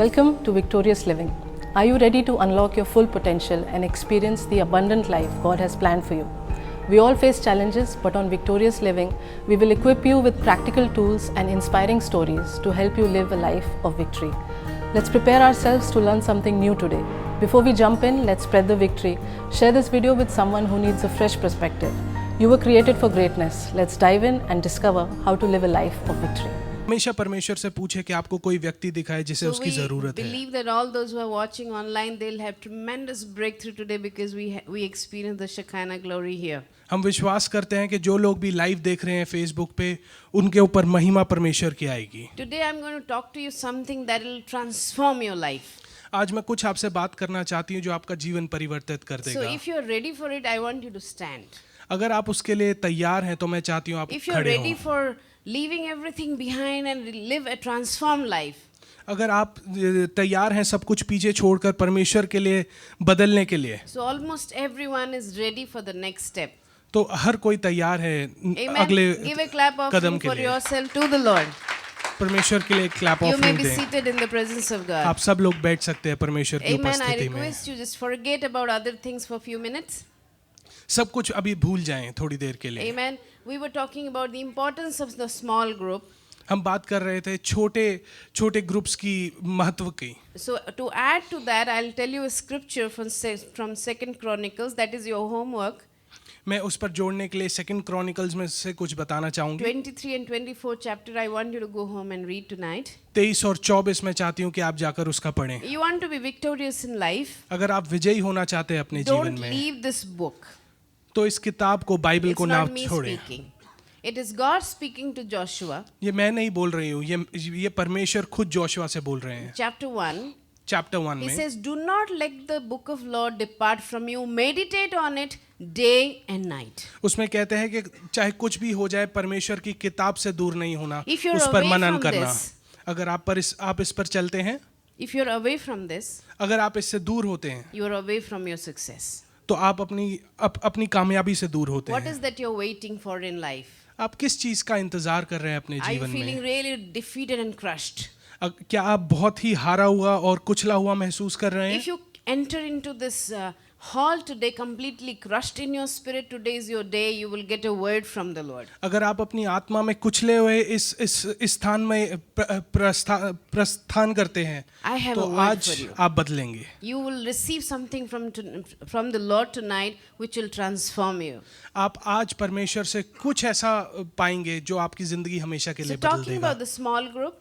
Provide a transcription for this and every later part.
Welcome to Victorious Living. Are you ready to unlock your full potential and experience the abundant life God has planned for you? We all face challenges, but on Victorious Living, we will equip you with practical tools and inspiring stories to help you live a life of victory. Let's prepare ourselves to learn something new today. Before we jump in, let's spread the victory. Share this video with someone who needs a fresh perspective. You were created for greatness. Let's dive in and discover how to live a life of victory. हमेशा परमेश्वर से पूछे कि आपको कोई व्यक्ति दिखाए जिसे उसकी जरूरत है. Believe that all those who are watching online, they'll have tremendous breakthrough today because we experience the Shekinah glory here. हम विश्वास करते हैं कि जो लोग भी लाइव देख रहे हैं फेसबुक पे, उनके ऊपर महिमा परमेश्वर की आएगी. Today I'm going to talk to you something that will transform your life. आज मैं कुछ आपसे बात करना चाहती हूँ जो आपका जीवन परिवर्तित कर देगा. So if you're ready for it, I want you to stand. अगर आप उसके लिए तैयार हैं तो मैं चाहती हूँ आप If you're खड़े ready हों. for leaving everything behind and live a transformed life, अगर आप तैयार हैं सब कुछ पीछे छोड़कर परमेश्वर के लिए बदलने के लिए, so almost everyone is ready for the next step. तो हर कोई तैयार है Amen. अगले Give a clap Kadam offering के for लिए. yourself to the Lord. परमेश्वर के लिए एक clap You may offering be दें. seated in the presence of God. आप सब लोग बैठ सकते हैं परमेश्वर की Amen. I उपस्थिति में. request you just forget about other things for a few minutes. सब कुछ अभी भूल जाएं थोड़ी देर के लिए. Amen. We were talking about the importance of the small group. हम बात कर रहे थे छोटे छोटे ग्रुप्स की महत्व की. So to add to that, I'll tell you a scripture from Second Chronicles. That is your homework. मैं उस पर जोड़ने के लिए सेकंड क्रॉनिकल्स में से कुछ बताना चाहूँगी. 23 and 24 chapter. I want you to go home and read tonight. 23 और 24 में चाहती हूँ कि आप जाकर उसका पढ़ें. You want to be victorious in life? अगर आप विजयी होना चाहते हैं अपने जीवन Don't में, leave this book. तो इस किताब को, बाइबल It's को ना not me छोड़ें. speaking. It is God speaking to Joshua. ये मैं नहीं बोल रही हूँ, ये परमेश्वर खुद जोशुआ से बोल रहे हैं. Chapter 1. चैप्टर 1 He में says, "Do not let the book of law depart from you. Meditate on it day and night." उसमें कहते हैं कि चाहे कुछ भी हो जाए परमेश्वर की किताब से दूर नहीं होना, If you're उस पर away मनन from करना. this, अगर आप इस पर चलते हैं, if you're away from this, अगर आप इससे दूर होते हैं, you're away from your success. तो आप अपनी कामयाबी से दूर होते What हैं. is that you're waiting for in life? आप किस चीज का इंतजार कर रहे हैं अपने Are you जीवन feeling में? really defeated and crushed? क्या आप बहुत ही हारा हुआ और कुचला हुआ महसूस कर रहे हैं? If you enter into this hall today completely crushed in your spirit, today is your day, you will get a word from the Lord. अगर आप अपनी आत्मा में कुचले हुए इस स्थान में प्रस्थान करते हैं, I have तो a word आज for you. आप बदलेंगे. You will receive something from the Lord tonight which will transform you. आप आज परमेश्वर से कुछ ऐसा पाएंगे जो आपकी जिंदगी हमेशा के So लिए बदल talking देगा. about the small group,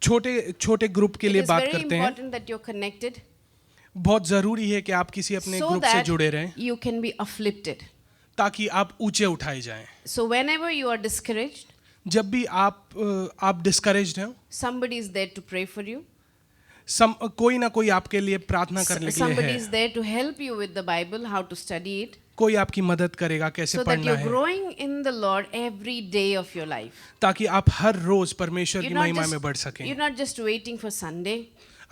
छोटे ग्रुप के it लिए is बात very करते हैं. important that you're connected बहुत जरूरी है कि आप किसी अपने so ग्रुप से that जुड़े रहें you can be uplifted. ताकि आप ऊंचे उठाए जाएं. So whenever you are discouraged, जब भी आप डिस्करेज्ड हैं, somebody is there to pray for you. कोई ना कोई आपके लिए प्रार्थना करने के लिए Somebody है. is there to help you with the Bible, how to study it, कोई आपकी मदद करेगा कैसे so that पढ़ना you're है, growing in the Lord every day of your life. ताकि आप हर रोज परमेश्वर की महिमा में बढ़ सकें. you're not just waiting for Sunday,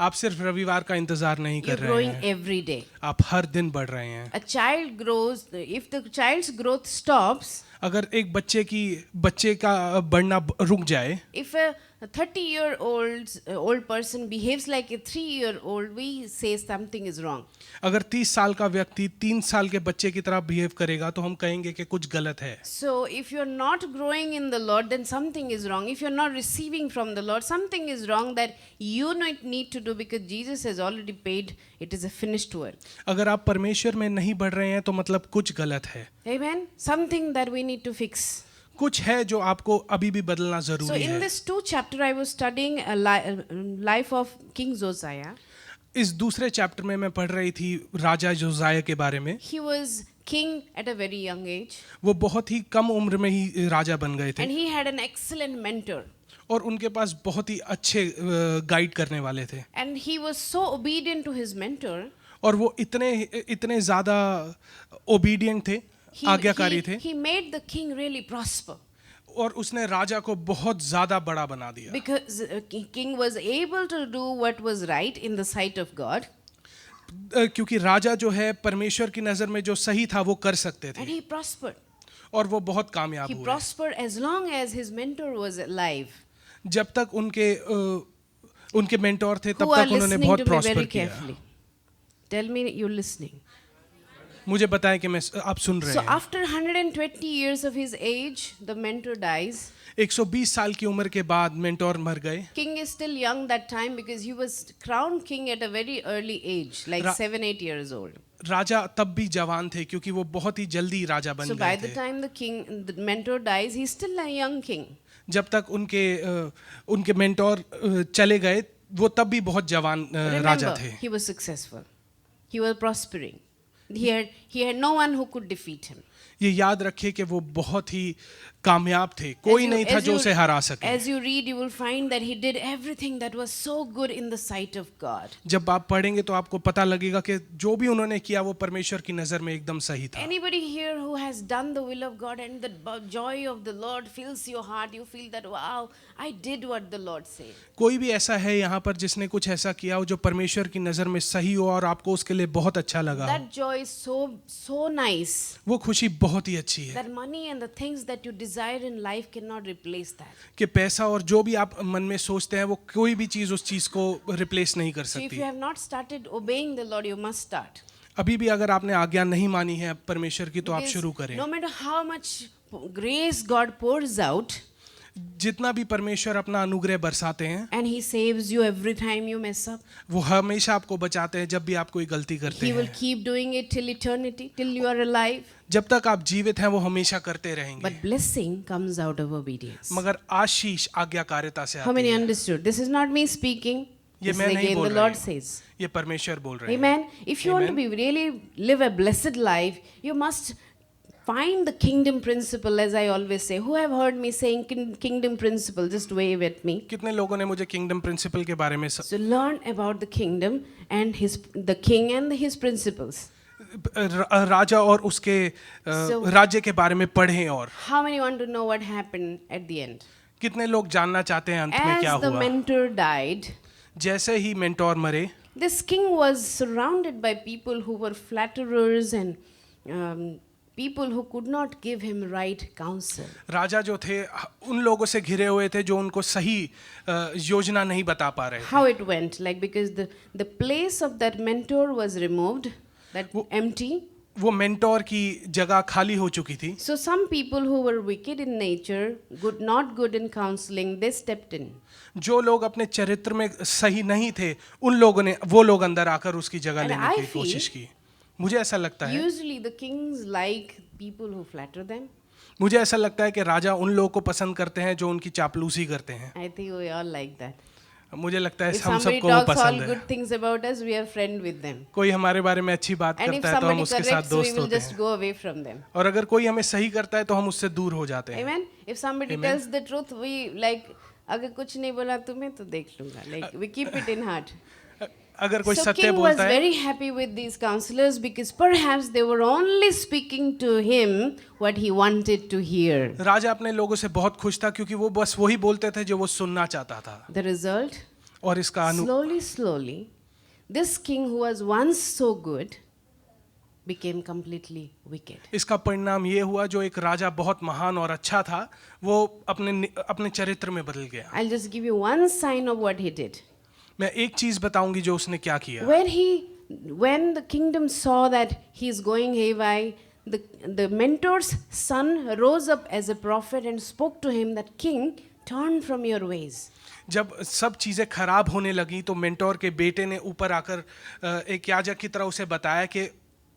आप सिर्फ रविवार का इंतजार नहीं you're कर रहे growing हैं, every day. आप हर दिन बढ़ रहे हैं. A child grows, if the child's growth stops, अगर एक बच्चे का बढ़ना रुक जाए, if a 30-year-old person behaves like a 3-year-old, we say something is wrong. अगर 30 साल का व्यक्ति 3 साल के बच्चे की तरह बिहेव करेगा तो हम कहेंगे कि कुछ गलत है. So if you're not growing in the Lord, then something is wrong. If you're not receiving from the Lord, something is wrong that you need to do, because Jesus has already paid. It is a finished work. अगर आप परमेश्वर में नहीं बढ़ रहे हैं तो मतलब कुछ गलत है. Amen. Something that we need to fix. कुछ है जो आपको अभी भी बदलना So जरूरी in है. this 2 chapter, I was studying a life of King Josiah. इस दूसरे चैप्टर में मैं पढ़ रही थी राजा जोसिया के बारे में. He was king at a very young age, वो बहुत ही कम उम्र में ही राजा बन गए थे and he had an excellent mentor. और उनके पास बहुत ही अच्छे गाइड करने वाले थे. And he was so obedient to his mentor. और वो इतने ज्यादा ओबीडिएंट थे, आज्ञाकारी थे, He made the king really prosper. और उसने राजा को बहुत ज्यादा बड़ा बना दिया. Because king was able to do what was right in the sight of God. क्योंकि राजा जो है परमेश्वर की नजर में जो सही था वो कर सकते And थे, he prospered. और वो बहुत कामयाब He हुए. prospered as long as his mentor was alive. जब तक उनके उनके मेंटोर थे, Who तब are तक उन्होंने listening बहुत to me प्रॉस्पर very किया। carefully? Tell me you're listening. मुझे बताएं कि आप सुन रहे So हैं। after 120 years of his age, the mentor dies. 120 साल की उम्र के बाद मेंटोर मर गए। King is still young that time because he was crowned king at a very early age, like Ra- 7-8 years old. राजा तब भी जवान थे क्योंकि वो बहुत ही जल्दी राजा बन So by गए the थे। time the mentor dies, he's still a young king. जब तक उनके मेंटोर चले गए, वो तब भी बहुत जवान राजा Remember, थे। he was successful. He was prospering. He had no one who could defeat him. ये याद रखिए कि वो बहुत ही कामयाब थे, कोई नहीं था जो उसे हरा सके। As you read, you will find that he did everything that was so good in the sight of God. जब आप पढ़ेंगे तो आपको पता लगेगा कि जो भी उन्होंने किया वो परमेश्वर की नज़र में एकदम सही था। Anybody here who has done the will of God and the joy of the Lord fills your heart, you feel that wow, I did what the Lord said. कोई भी ऐसा है यहाँ पर जिसने कुछ ऐसा किया हो जो परमेश्वर की नज़र में सही हो और आपको उसके लिए बहुत अच्छा लगा हो, That joy is so nice. वो खुशी बहुत ही अच्छी है That money and the things that you desire in life cannot replace that. कि पैसा और जो भी आप मन में सोचते हैं वो कोई भी चीज़ उस चीज़ को रिप्लेस नहीं कर So if सकती। you have not started obeying the Lord, you must start. अभी भी अगर आपने आज्ञा नहीं मानी है परमेश्वर की तो आप Because शुरू करें। no matter how much grace God pours out, जितना भी परमेश्वर अपना अनुग्रह बरसाते हैं, and He saves you every time you mess up, वो हमेशा आपको बचाते हैं जब भी आप कोई गलती करते He will हैं। keep doing it till eternity, till you are alive. जब तक आप जीवित हैं वो हमेशा करते रहेंगे। But blessing comes out of obedience. मगर आशीष आज्ञाकारिता से How आती many है। understood? This is not me speaking. ये This is मैं नहीं again बोल the रहा Lord हूँ। says. ये परमेश्वर बोल रहे हैं। Amen. If you want to be really live a blessed life, you must find the kingdom principle, as I always say. Who have heard me saying kingdom principle? Just wave at me. कितने लोगों ने मुझे kingdom principal के बारे में So learn about the kingdom and the king and his principles. राजा और उसके राज्य के बारे में पढ़ें। और How many want to know what happened at the end? कितने लोग जानना चाहते हैं अंत में क्या As the हुआ। mentor died, जैसे ही मेंटोर मरे, this king was surrounded by people who were flatterers and people who could not give him right counsel. राजा जो थे उन लोगों से घिरे हुए थे जो उनको सही योजना नहीं बता पा रहे थे। How it went, like because the place of that mentor was removed, that empty. वो मेंटोर की जगह खाली हो चुकी थी। So some people who were wicked in nature, not good in counseling, they stepped in. जो लोग अपने चरित्र में सही नहीं थे वो लोग अंदर आकर उसकी जगह And लेने I की feel कोशिश की। मुझे ऐसा लगता है Usually the kings like people who flatter them. मुझे ऐसा लगता है कि राजा उन लोगों को पसंद करते हैं जो उनकी चापलूसी करते हैं। I think we all like that. मुझे लगता है If हम somebody सबको वो talks all पसंद है। good things about us, we are friend with them. कोई हमारे बारे में अच्छी बात And if करता है तो हम somebody उसके साथ corrects, we दोस्त will होते just हैं, go away from them. और अगर कोई हमें सही करता है तो हम उससे दूर हो जाते हैं। Amen. If somebody Amen. tells the truth, we like. अगर कुछ नहीं बोला तुम्हें तो देख लूँगा. Like we keep it in heart. अगर कोई So सत्य king was बोलता है, very happy with these counselors because perhaps they were only speaking to him what he wanted to hear. राजा अपने लोगों से बहुत खुश था क्योंकि वो बस वही बोलते थे जो वो सुनना चाहता था। The result, और इसका slowly, this king who was once so good became completely wicked. इसका परिणाम ये हुआ जो एक राजा बहुत महान और अच्छा था वो अपने चरित्र में बदल गया। I'll just give you one sign of what he did. मैं एक चीज बताऊंगी जो उसने क्या किया। When the kingdom saw that he is going haywire, the mentor's son rose up as a prophet and spoke to him that king, turn from your ways. जब सब चीजें खराब होने लगी तो मेंटोर के बेटे ने ऊपर आकर एक याजक की तरह उसे बताया कि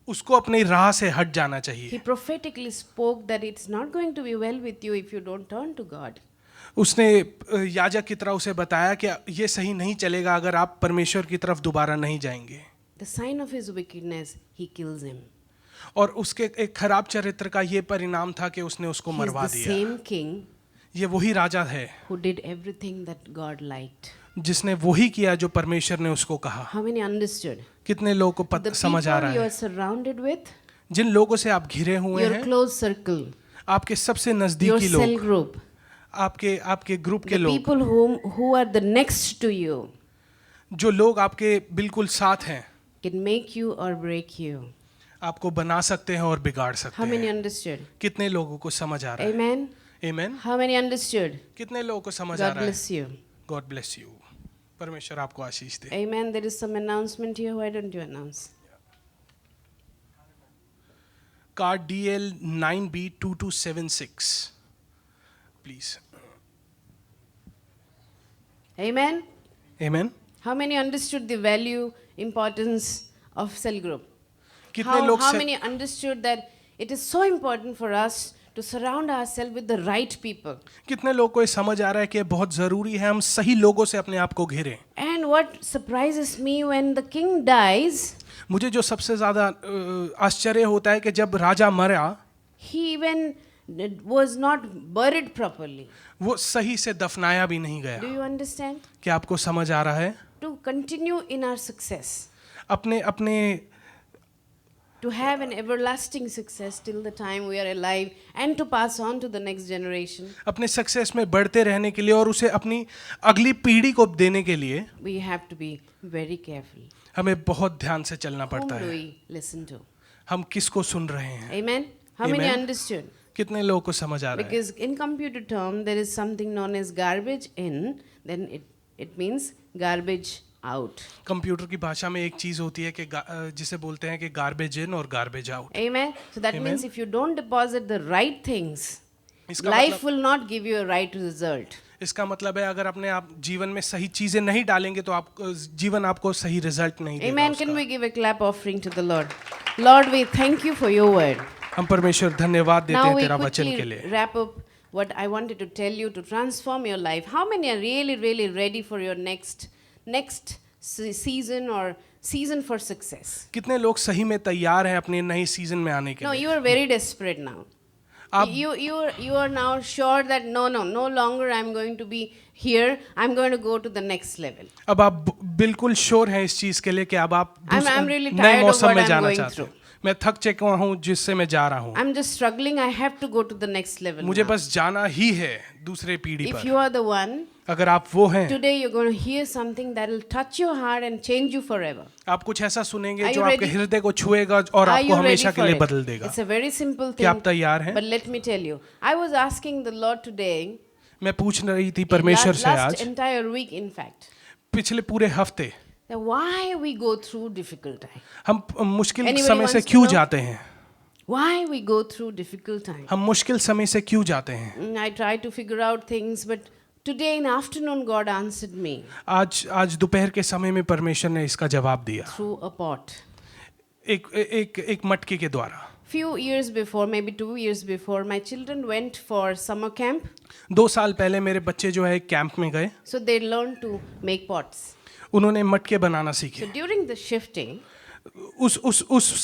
उसको अपनी राह से हट जाना चाहिए। He prophetically spoke that it's not going to be well with you if you don't turn to God. उसने याजक की तरह उसे बताया कि ये सही नहीं चलेगा अगर आप परमेश्वर की तरफ दोबारा नहीं जाएंगे। The sign of his wickedness, he kills him. और उसके एक खराब चरित्र का ये परिणाम था कि उसने उसको He's मरवा the दिया। same king ये वही राजा है who did everything that God liked. जिसने वही किया जो परमेश्वर ने उसको कहा। How many understood? कितने लोगों को The समझ आ people रहा you है? are surrounded with, जिन लोगों से आप घिरे हुए your हैं, close circle, आपके सबसे your नजदीकी cell लोग, group, आपके ग्रुप के the लोग, people who are the next to you, जो लोग आपके बिल्कुल साथ हैं, can make you or break you. आपको बना सकते हैं और बिगाड़ सकते How many हैं। understood? कितने लोगों को समझ आ रहा है? Amen. Amen. How many understood? कितने लोगों को समझ आ God रहा है? bless you. God bless you. परमेश्वर आपको आशीष दे। Amen. There is some announcement here. Why don't you announce? Card DL 9B2276 please. Amen. Amen. How many understood the value, importance of cell group? कितने लोग How many understood that it is so important for us to surround ourselves with the right people? कितने लोग को ये समझ आ रहा है कि ये बहुत जरूरी है हम सही लोगों से अपने आप को घेरें। And what surprises me when the king dies, मुझे जो सबसे ज्यादा आश्चर्य होता है कि जब राजा मरा he even was not buried properly. वो सही से दफनाया भी नहीं गया। Do you understand? क्या आपको समझ आ रहा है? To continue in our success, अपने अपने to have an everlasting success till the time we are alive and to pass on to the next generation, अपने सक्सेस में बढ़ते रहने के लिए और उसे अपनी अगली पीढ़ी को देने के लिए we have to be very careful. हमें बहुत ध्यान से चलना Whom पड़ता do है। we listen to? हम किसको सुन रहे हैं? Amen? How many Amen. understood? कितने लोगों को समझ आ रहा है? Because in computer term there is something known as garbage in, then it means garbage out. Computer की भाषा में एक चीज होती है कि जिसे बोलते हैं कि गार्बेज इन और garbage out. Amen? So that Amen. means if you don't deposit the right things, इसका life मतलब will not give you a right result. इसका मतलब है अगर अपने आप जीवन में सही चीजें नहीं डालेंगे तो आप जीवन आपको सही रिजल्ट नहीं देगा। Amen. उसका। Can we give a clap offering to the Lord? Lord, we thank you for your word. हम परमेश्वर धन्यवाद देते Now हैं we तेरा वचन के quickly लिए। wrap up what I wanted to tell you to transform your life. How many are really ready for your next season or season for success? कितने लोग सही में तैयार हैं अपने नए सीजन में आने के No, लिए? you are very desperate now. आप You are now sure that no longer I'm going to be here. I'm going to go to the next level. अब आप बिल्कुल श्योर हैं इस चीज के लिए कि अब आप I'm really नए tired of मौसम what में I'm जाना going चाहते through. हैं। मैं थक चुका हूँ जिससे मैं जा रहा हूँ। I'm just struggling. I have to go to the next level. मुझे now. बस जाना ही है दूसरे पीढ़ी If पर। you are the one, अगर आप वो हैं, today you're going to hear something that will touch your heart and change you forever. आप कुछ ऐसा सुनेंगे Are जो you आपके ready? हृदय को छुएगा और Are आपको you ready हमेशा के for लिए it? बदल देगा। It's a very simple क्या आप thing. तैयार हैं? But let me tell you, I was asking the Lord today, मैं पूछ रही थी परमेश्वर से last आज, entire week in fact, पिछले पूरे हफ्ते that why we go through difficult time. हम मुश्किल Anybody समय से wants to क्यों know? जाते हैं? Why we go through difficult time. हम मुश्किल समय से क्यों जाते हैं? I tried to figure out things, but today in afternoon God answered me आज दोपहर के समय में परमेश्वर ने इसका जवाब दिया through a pot. एक मटके के द्वारा। Few years before, maybe 2 years before, my children went for summer camp. 2 साल पहले मेरे बच्चे जो है कैंप में गए, So they learned to make pots. उन्होंने मटके बनाना So सीखे। during the shifting, उस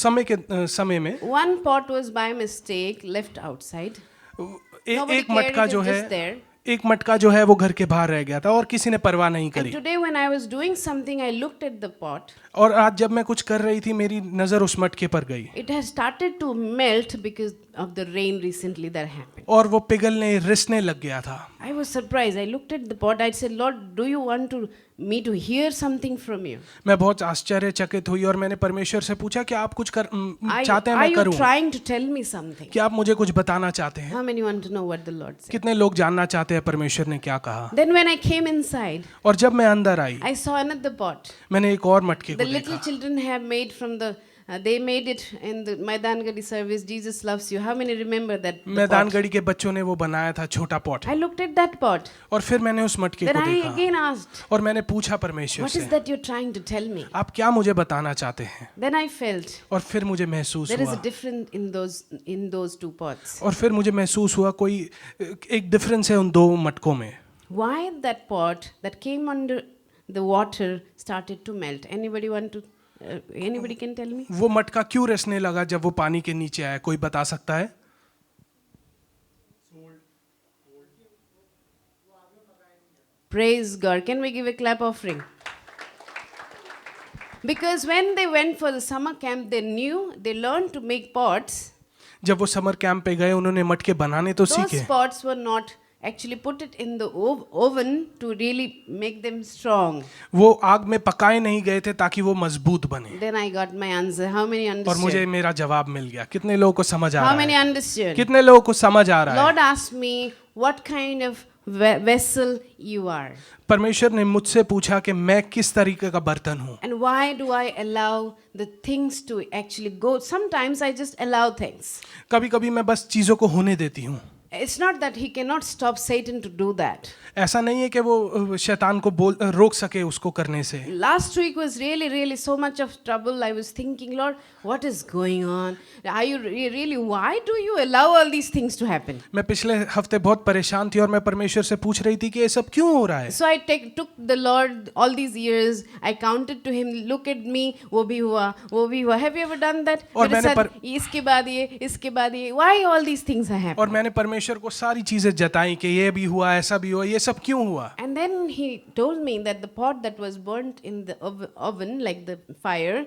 समय में one pot was by mistake left outside. Nobody एक cared, मटका it जो was है just there. एक मटका जो है वो घर के बाहर रह गया था और किसी ने परवाह नहीं And करी। today when I was doing something, I looked at the pot. और आज जब मैं कुछ कर रही थी मेरी नजर उस मटके पर गई It has started to melt because of the rain recently that happened. और वो पिघलने रिसने लग गया था। I was surprised. I looked at the pot. I said, Lord, do you want me to hear something from you? मैं बहुत आश्चर्यचकित हुई और मैंने परमेश्वर से पूछा कि आप कुछ चाहते हैं Are मैं you करूं? trying to tell me something? क्या आप मुझे कुछ बताना चाहते हैं? How many want to know what the Lord said? कितने लोग जानना चाहते हैं परमेश्वर ने क्या कहा? Then when I came inside, और जब मैं अंदर आई I saw another pot. मैंने एक और मटके The को little देखा। children have made from the, they made it in the Maidangadi service, Jesus loves you. How many remember that? the pot? Maidangarhi के बच्चों ने वो बनाया था छोटा pot I looked at that pot. और फिर मैंने उस मटके Then को I देखा again asked, और मैंने पूछा परमेश्वर what is से that you're trying to tell me? आप क्या मुझे बताना चाहते हैं? Then I felt और फिर मुझे महसूस there is हुआ a difference in those two pots. और फिर मुझे महसूस हुआ कोई एक डिफरेंस है उन दो मटकों में। Why that pot that came under the water started to melt? Anybody can tell me? वो मटका क्यों रिसने लगा जब वो पानी के नीचे आया? कोई बता सकता है? Praise God. Can we give a clap offering? Because when they went for the summer camp, they learned to make pots. जब वो समर कैंप पे गए उन्होंने मटके बनाने तो Those सीखे, pots were not actually put it in the oven to really make them strong. वो आग में पकाए नहीं गए थे ताकि वो मजबूत बने। Then I got my answer. How many और मुझे understood? मेरा जवाब मिल गया। कितने लोगों को समझ आ How रहा many है? understood? कितने लोगों को समझ आ रहा है? Lord asked me what kind of vessel you are? परमेश्वर ने मुझसे पूछा कि मैं किस तरीके का बर्तन हूँ, And why do I allow the things to actually go? Sometimes I just allow things. कभी कभी मैं बस चीज़ों को होने देती हूँ। It's not that he cannot stop Satan to do that. ऐसा नहीं है कि वो शैतान को रोक सके उसको करने से। Last week was really so much of trouble. I was thinking, Lord, what is going on? Are you really, why do you allow all these things to happen? मैं पिछले हफ्ते बहुत परेशान थी और मैं परमेश्वर से पूछ रही थी कि ये सब क्यों हो रहा है। So I took the Lord all these years. I counted to him, look at me, वो भी हुआ, वो भी हुआ. Have you ever done that? और मैंने इसके बाद ये, why all these things are happening? और मैंने परमेश्वर को सारी चीजें जताई कि ये भी हुआ, ऐसा भी हुआ, ये सब क्यों हुआ। And then he told me that the pot that was burnt in the oven, like the fire,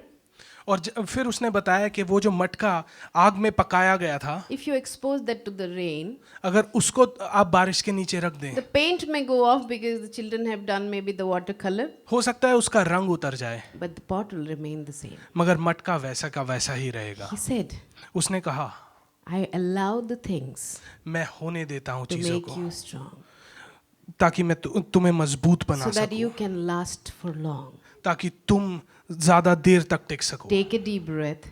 और फिर उसने बताया कि वो जो मटका आग में पकाया गया था, if you expose that to the rain, अगर उसको आप बारिश के नीचे रख दें, the paint may go off because the children have done maybe the watercolor, हो सकता है उसका रंग उतर जाए, but the pot will remain the same. मगर मटका वैसा का वैसा ही रहेगा। He said, उसने कहा, I allow the things मैं होने देता हूँ to चीजों make को you strong, ताकि मैं तुम्हें मजबूत बना so that सकूं, you can last for long. ताकि तुम ज्यादा देर तक टिक सको। Take a deep breath.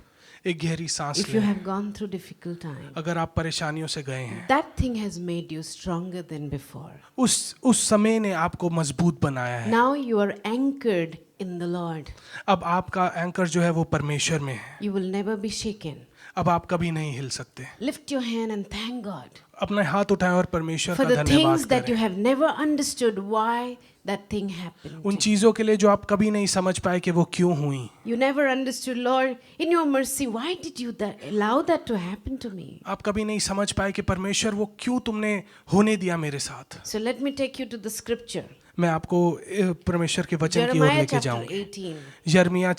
एक गहरी सांस If you लें। have gone through difficult time, अगर आप परेशानियों से गए हैं, that thing has made you stronger than before. उस समय ने आपको मजबूत बनाया है। Now you are anchored in the Lord. अब आपका एंकर जो है वो परमेश्वर में है। You will never be shaken. अब आप कभी नहीं हिल सकते। Lift your hand and thank God अपने हाथ उठाएं और परमेश्वर for का the धन्यवाद things that you करें। have never understood why that thing happened. उन चीजों के लिए जो आप कभी नहीं समझ पाए कि वो क्यों हुई। You never understood, Lord, in your mercy, why did you allow that to happen to me? आप कभी नहीं समझ पाए कि परमेश्वर वो क्यों तुमने होने दिया मेरे साथ। So let me take you to the scripture. मैं आपको परमेश्वर के वचन की ओर Jeremiah लेके chapter जाऊंगा। 18. यिर्मयाह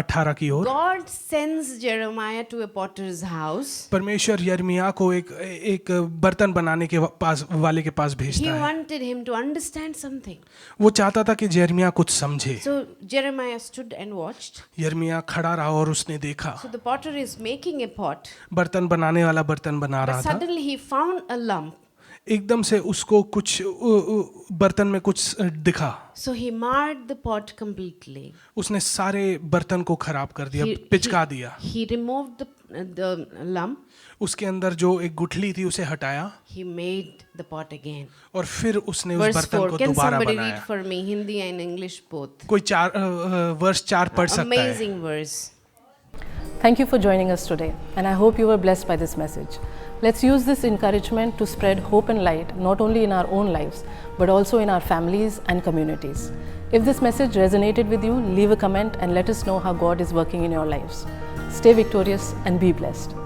18 की ओर। God sends Jeremiah to a potter's house. परमेश्वर यिर्मयाह को एक बर्तन बनाने के पास वाले के पास He भेजता है। wanted him to understand something. वो चाहता था कि यिर्मयाह कुछ समझे। So Jeremiah stood and watched. यिर्मयाह खड़ा रहा और उसने देखा। So the potter is making a pot. बर्तन बनाने वाला बर्तन बना But रहा था। suddenly he found a lump. एकदम से उसको कुछ बर्तन में कुछ दिखा। So he marred the pot completely. उसने सारे बर्तन को खराब कर दिया, पिचका दिया। He removed the lump. उसके अंदर जो एक गुठली थी उसे हटाया। He made the pot again. और फिर उसने उस Verse बर्तन 4. को Can दोबारा somebody बनाया। read for me Hindi and English both? कोई वर्ष 4 पढ़ सकता है। Amazing verse. Thank you for joining us today, and I hope you were blessed by this message. Let's use this encouragement to spread hope and light not only in our own lives, but also in our families and communities. If this message resonated with you, leave a comment and let us know how God is working in your lives. Stay victorious and be blessed.